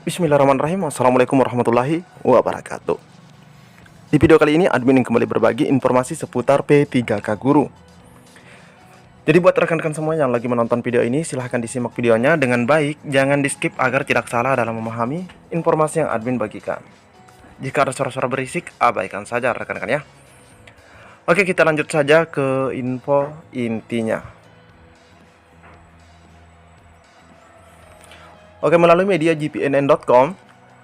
Bismillahirrahmanirrahim. Assalamualaikum warahmatullahi wabarakatuh. Di video kali ini admin yang kembali berbagi informasi seputar P3K Guru. Jadi buat rekan-rekan semua yang lagi menonton video ini, silahkan disimak videonya dengan baik. Jangan di skip agar tidak salah dalam memahami informasi yang admin bagikan. Jika ada suara-suara berisik, abaikan saja rekan-rekan ya. Oke, kita lanjut saja ke info intinya. Oke, melalui media gpnn.com,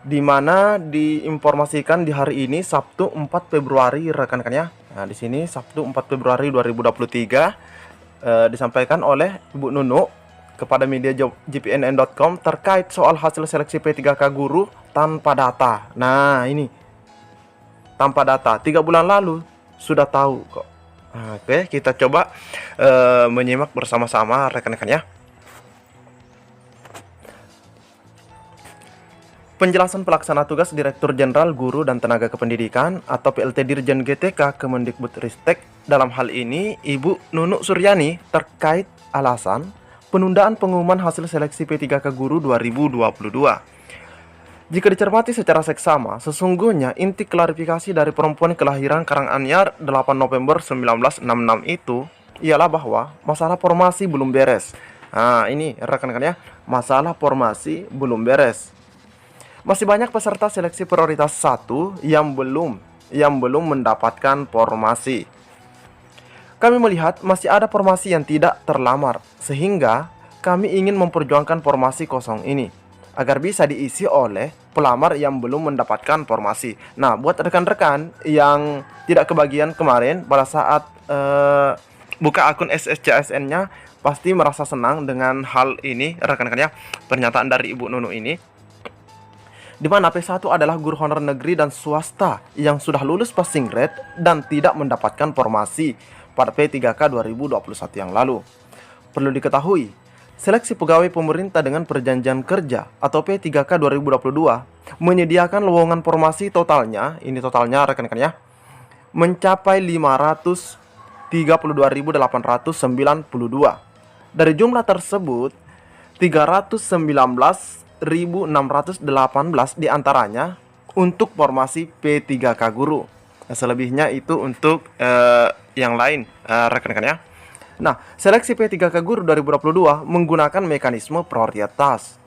di mana diinformasikan di hari ini Sabtu 4 Februari rekan-rekan ya. Nah, di sini Sabtu 4 Februari 2023 disampaikan oleh Ibu Nunu kepada media gpnn.com terkait soal hasil seleksi P3K Guru tanpa data. Nah, ini tanpa data 3 bulan lalu sudah tahu kok. Oke, kita coba menyimak bersama-sama rekan-rekan ya. Penjelasan pelaksana tugas Direktur Jenderal Guru dan Tenaga Kependidikan atau PLT Dirjen GTK Kemendikbudristek dalam hal ini Ibu Nunu Suryani terkait alasan penundaan pengumuman hasil seleksi P3K Guru 2022. Jika dicermati secara seksama, sesungguhnya inti klarifikasi dari perempuan kelahiran Karanganyar 8 November 1966 itu ialah bahwa masalah formasi belum beres. Nah, ini rekan-rekan ya, masalah formasi belum beres. Masih banyak peserta seleksi prioritas 1 yang belum mendapatkan formasi. Kami melihat masih ada formasi yang tidak terlamar, sehingga kami ingin memperjuangkan formasi kosong ini agar bisa diisi oleh pelamar yang belum mendapatkan formasi. Nah, buat rekan-rekan yang tidak kebagian kemarin pada saat buka akun SSCSN-nya, pasti merasa senang dengan hal ini rekan-rekan ya, pernyataan dari Ibu Nunu ini, di mana P1 adalah guru honor negeri dan swasta yang sudah lulus passing grade dan tidak mendapatkan formasi pada P3K 2021 yang lalu. Perlu diketahui, seleksi pegawai pemerintah dengan perjanjian kerja atau P3K 2022 menyediakan lowongan formasi totalnya, ini totalnya rekan-rekan ya, mencapai 532.892. Dari jumlah tersebut, 319.618 diantaranya untuk formasi P3K Guru. Selebihnya itu untuk yang lain rekan-rekan ya. Nah, seleksi P3K Guru 2022 menggunakan mekanisme prioritas.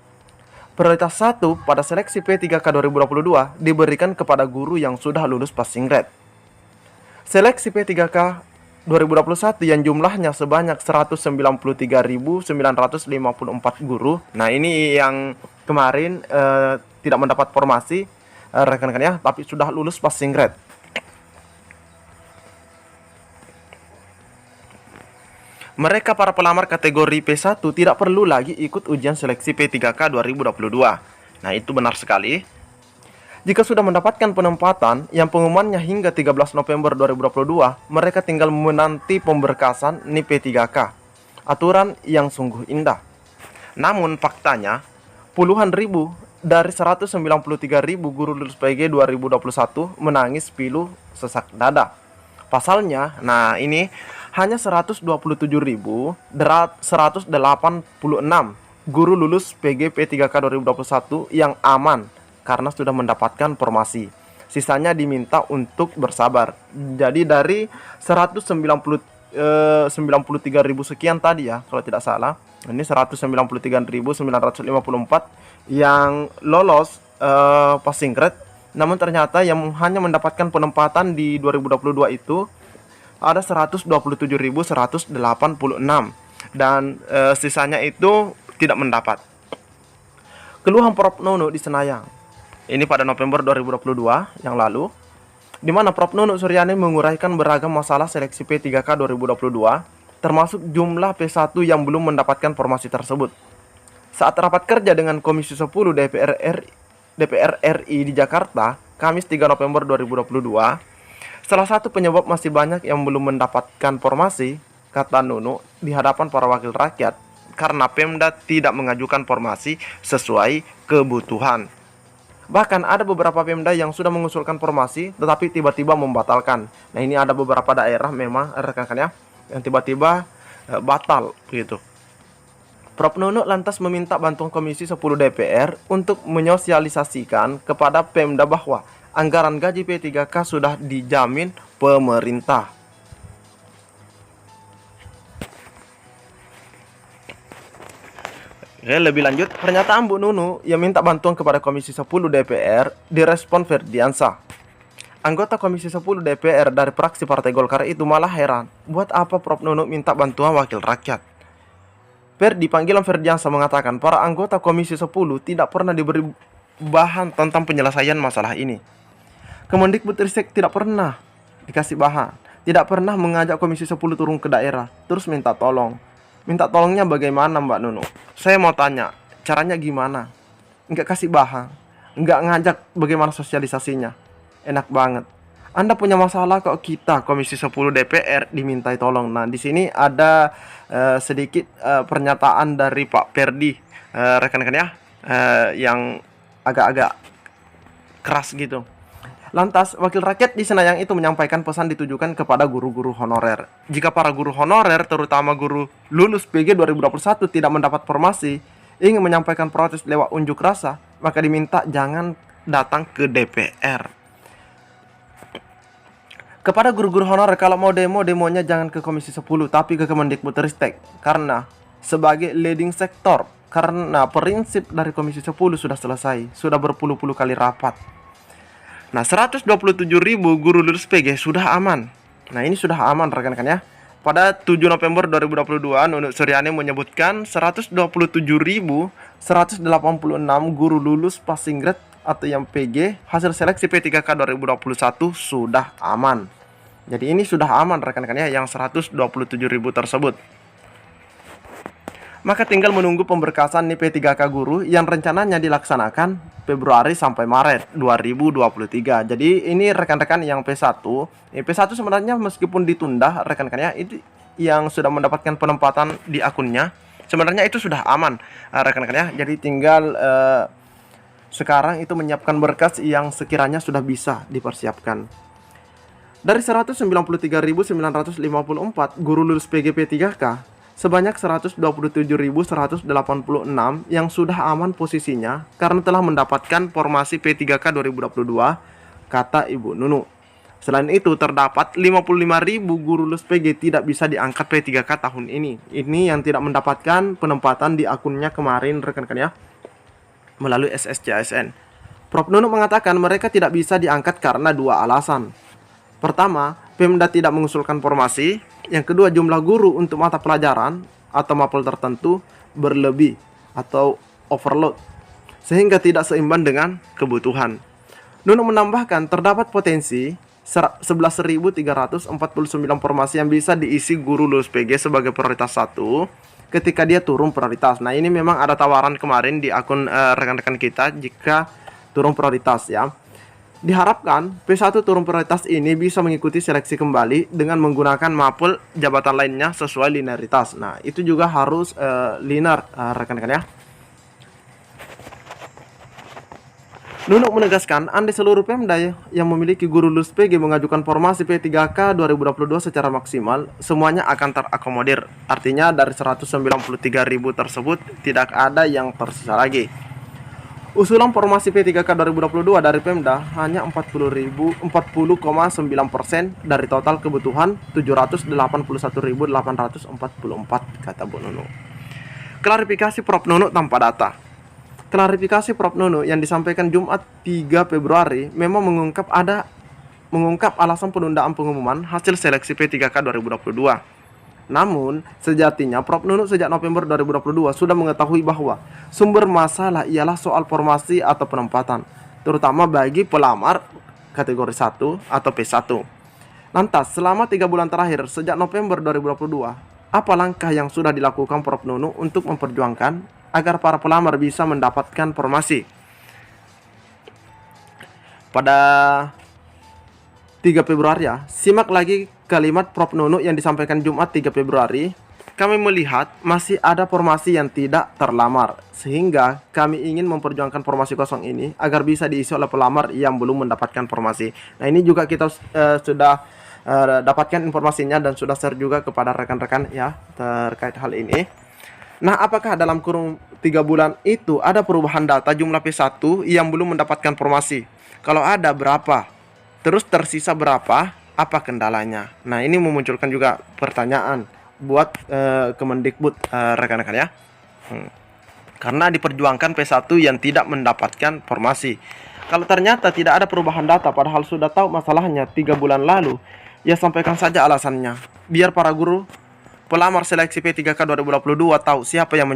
Prioritas 1 pada seleksi P3K 2022 diberikan kepada guru yang sudah lulus passing grade. Seleksi P3K 2021 yang jumlahnya sebanyak 193.954 guru. Nah, ini yang kemarin tidak mendapat formasi rekan-rekan ya, tapi sudah lulus passing grade. Mereka para pelamar kategori P1 tidak perlu lagi ikut ujian seleksi P3K 2022. Nah, itu benar sekali. Jika sudah mendapatkan penempatan yang pengumumannya hingga 13 November 2022, mereka tinggal menanti pemberkasan NIP P3K. Aturan yang sungguh indah. Namun faktanya, puluhan ribu dari 193.000 guru lulus PG 2021 menangis pilu sesak dada. Pasalnya, nah ini hanya 127.186 guru lulus PG P3K 2021 yang aman karena sudah mendapatkan formasi. Sisanya diminta untuk bersabar. Jadi dari 93.000 sekian tadi ya, kalau tidak salah, ini 193.954 yang lolos passing grade. Namun ternyata yang hanya mendapatkan penempatan di 2022 itu ada 127.186 dan sisanya itu tidak mendapat. Keluhan Prof Nunu di Senayang. Ini pada November 2022 yang lalu, di mana Prof Nunu Suryani menguraikan beragam masalah seleksi P3K 2022, termasuk jumlah P1 yang belum mendapatkan formasi tersebut. Saat rapat kerja dengan Komisi 10 DPR RI di Jakarta, Kamis 3 November 2022, salah satu penyebab masih banyak yang belum mendapatkan formasi, kata Nunu di hadapan para wakil rakyat, karena Pemda tidak mengajukan formasi sesuai kebutuhan. Bahkan ada beberapa Pemda yang sudah mengusulkan formasi tetapi tiba-tiba membatalkan. Nah, ini ada beberapa daerah memang rekan-rekan ya yang tiba-tiba batal gitu. Prof. Nunuk lantas meminta bantuan Komisi 10 DPR untuk menyosialisasikan kepada Pemda bahwa anggaran gaji P3K sudah dijamin pemerintah. Lebih lanjut, pernyataan Bu Nunuk yang minta bantuan kepada Komisi 10 DPR direspon Ferdiansyah. Anggota Komisi 10 DPR dari fraksi Partai Golkar itu malah heran, buat apa Prof. Nunuk minta bantuan wakil rakyat? Di panggilan Ferdiansyah mengatakan para anggota Komisi 10 tidak pernah diberi bahan tentang penyelesaian masalah ini. Kemendikbudristek tidak pernah dikasih bahan, tidak pernah mengajak Komisi 10 turun ke daerah, terus minta tolong. Minta tolongnya bagaimana Mbak Nunuk? Saya mau tanya, caranya gimana? Nggak kasih bahan, nggak ngajak bagaimana sosialisasinya. Enak banget. Anda punya masalah kok kita Komisi 10 DPR dimintai tolong. Nah, di sini ada sedikit pernyataan dari Pak Perdi, rekan-rekannya yang agak-agak keras gitu. Lantas, wakil rakyat di Senayang itu menyampaikan pesan ditujukan kepada guru-guru honorer. Jika para guru honorer, terutama guru lulus PG 2021 tidak mendapat formasi, ingin menyampaikan protes lewat unjuk rasa, maka diminta jangan datang ke DPR. Kepada guru-guru honorer, kalau mau demo, demonya jangan ke Komisi 10, tapi ke Kemendikbudristek. Karena sebagai leading sektor, karena prinsip dari Komisi 10 sudah selesai, sudah berpuluh-puluh kali rapat. Nah, 127.000 guru lulus PG sudah aman. Nah, ini sudah aman rekan-rekan ya. Pada 7 November 2022, Nunuk Suryani menyebutkan 127.186 guru lulus passing grade atau yang PG hasil seleksi P3K 2021 sudah aman. Jadi ini sudah aman rekan-rekannya yang 127.000 tersebut. Maka tinggal menunggu pemberkasan nih P3K guru yang rencananya dilaksanakan Februari sampai Maret 2023. Jadi ini rekan-rekan yang P1. P1 sebenarnya meskipun ditunda rekan-rekannya itu yang sudah mendapatkan penempatan di akunnya, sebenarnya itu sudah aman rekan-rekannya. Jadi tinggal sekarang itu menyiapkan berkas yang sekiranya sudah bisa dipersiapkan. Dari 193.954 guru lulus PGP 3K, sebanyak 127.186 yang sudah aman posisinya karena telah mendapatkan formasi P3K 2022, kata Ibu Nunuk. Selain itu, terdapat 55.000 guru lulus PG tidak bisa diangkat P3K tahun ini. Ini yang tidak mendapatkan penempatan di akunnya kemarin rekan-rekan ya, melalui SSCASN. Prof. Nunuk mengatakan mereka tidak bisa diangkat karena dua alasan. Pertama, Pemda tidak mengusulkan formasi. Yang kedua, jumlah guru untuk mata pelajaran atau mapel tertentu berlebih atau overload, sehingga tidak seimbang dengan kebutuhan. Nunuk menambahkan terdapat potensi 11.349 formasi yang bisa diisi guru lulus PG sebagai prioritas 1 ketika dia turun prioritas. Nah, ini memang ada tawaran kemarin di akun rekan-rekan kita jika turun prioritas ya. Diharapkan P1 turun prioritas ini bisa mengikuti seleksi kembali dengan menggunakan mapel jabatan lainnya sesuai linearitas. Nah, itu juga harus linear rekan-rekan ya. Nunuk menegaskan andai seluruh Pemda yang memiliki guru lulus PG mengajukan formasi P3K 2022 secara maksimal, semuanya akan terakomodir. Artinya dari 193.000 tersebut tidak ada yang tersisa lagi. Usulan formasi P3K 2022 dari Pemda hanya 40,9% dari total kebutuhan 781.844, kata Bu Nunuk. Klarifikasi Prof. Nunuk tanpa data. Klarifikasi Prof. Nunuk yang disampaikan Jumat 3 Februari memang mengungkap alasan penundaan pengumuman hasil seleksi P3K 2022. Namun, sejatinya Prof. Nunuk sejak November 2022 sudah mengetahui bahwa sumber masalah ialah soal formasi atau penempatan, terutama bagi pelamar kategori 1 atau P1. Lantas, selama 3 bulan terakhir sejak November 2022, apa langkah yang sudah dilakukan Prof. Nunuk untuk memperjuangkan agar para pelamar bisa mendapatkan formasi? Pada 3 Februari ya, simak lagi kalimat Prof. Nunuk yang disampaikan Jumat 3 Februari. Kami melihat masih ada formasi yang tidak terlamar, sehingga kami ingin memperjuangkan formasi kosong ini agar bisa diisi oleh pelamar yang belum mendapatkan formasi. Nah, ini juga kita sudah dapatkan informasinya dan sudah share juga kepada rekan-rekan ya terkait hal ini. Nah, apakah dalam kurun 3 bulan itu ada perubahan data jumlah P1 yang belum mendapatkan formasi? Kalau ada, berapa? Terus tersisa berapa? Apa kendalanya? Nah, ini memunculkan juga pertanyaan buat Kemendikbud, rekan-rekan ya. Karena diperjuangkan P1 yang tidak mendapatkan formasi. Kalau ternyata tidak ada perubahan data padahal sudah tahu masalahnya 3 bulan lalu, ya sampaikan saja alasannya. Biar para guru pelamar seleksi P3K 2022 tahu siapa yang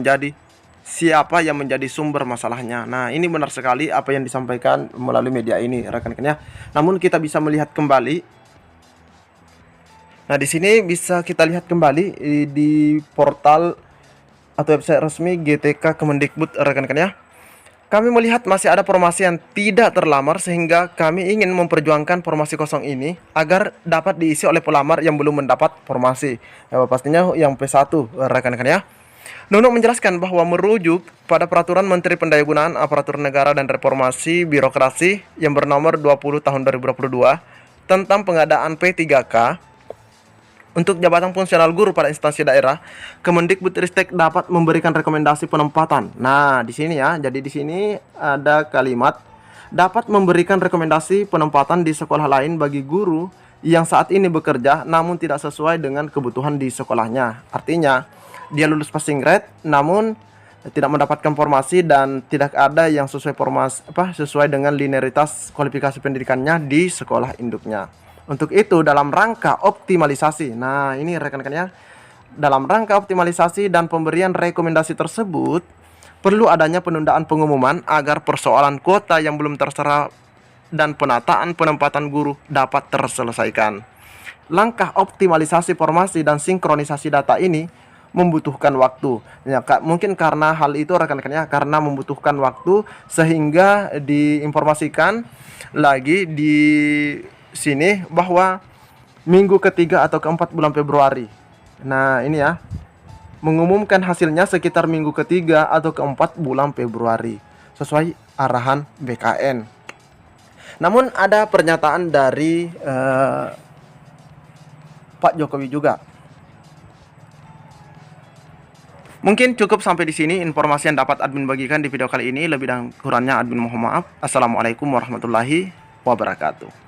menjadi sumber masalahnya. Nah, ini benar sekali apa yang disampaikan melalui media ini, rekan-rekan ya. Namun kita bisa melihat kembali. Nah, di sini bisa kita lihat kembali di portal atau website resmi GTK Kemendikbud, rekan-rekan ya. Kami melihat masih ada formasi yang tidak terlamar sehingga kami ingin memperjuangkan formasi kosong ini agar dapat diisi oleh pelamar yang belum mendapat formasi. Ya, pastinya yang P1, rekan-rekan ya. Nunuk menjelaskan bahwa merujuk pada Peraturan Menteri Pendayagunaan Aparatur Negara dan Reformasi Birokrasi yang bernomor 20 tahun 2022 tentang pengadaan P3K untuk jabatan fungsional guru pada instansi daerah, Kemendikbudristek dapat memberikan rekomendasi penempatan. Nah, di sini ya. Jadi di sini ada kalimat dapat memberikan rekomendasi penempatan di sekolah lain bagi guru yang saat ini bekerja namun tidak sesuai dengan kebutuhan di sekolahnya. Artinya, dia lulus passing grade namun tidak mendapatkan formasi dan tidak ada yang sesuai dengan linearitas kualifikasi pendidikannya di sekolah induknya. Untuk itu dalam rangka optimalisasi. Nah, ini rekan-rekan ya. Dalam rangka optimalisasi dan pemberian rekomendasi tersebut, perlu adanya penundaan pengumuman agar persoalan kuota yang belum terserap dan penataan penempatan guru dapat terselesaikan. Langkah optimalisasi formasi dan sinkronisasi data ini membutuhkan waktu. Ya, mungkin karena hal itu rekan-rekan ya, karena membutuhkan waktu sehingga diinformasikan lagi di sini bahwa minggu ketiga atau keempat bulan Februari. Nah, ini ya, mengumumkan hasilnya sekitar minggu ketiga atau keempat bulan Februari sesuai arahan BKN. Namun ada pernyataan dari Pak Jokowi juga. Mungkin cukup sampai di sini informasi yang dapat admin bagikan di video kali ini. Lebih dan kurangnya admin mohon maaf. Assalamualaikum warahmatullahi wabarakatuh.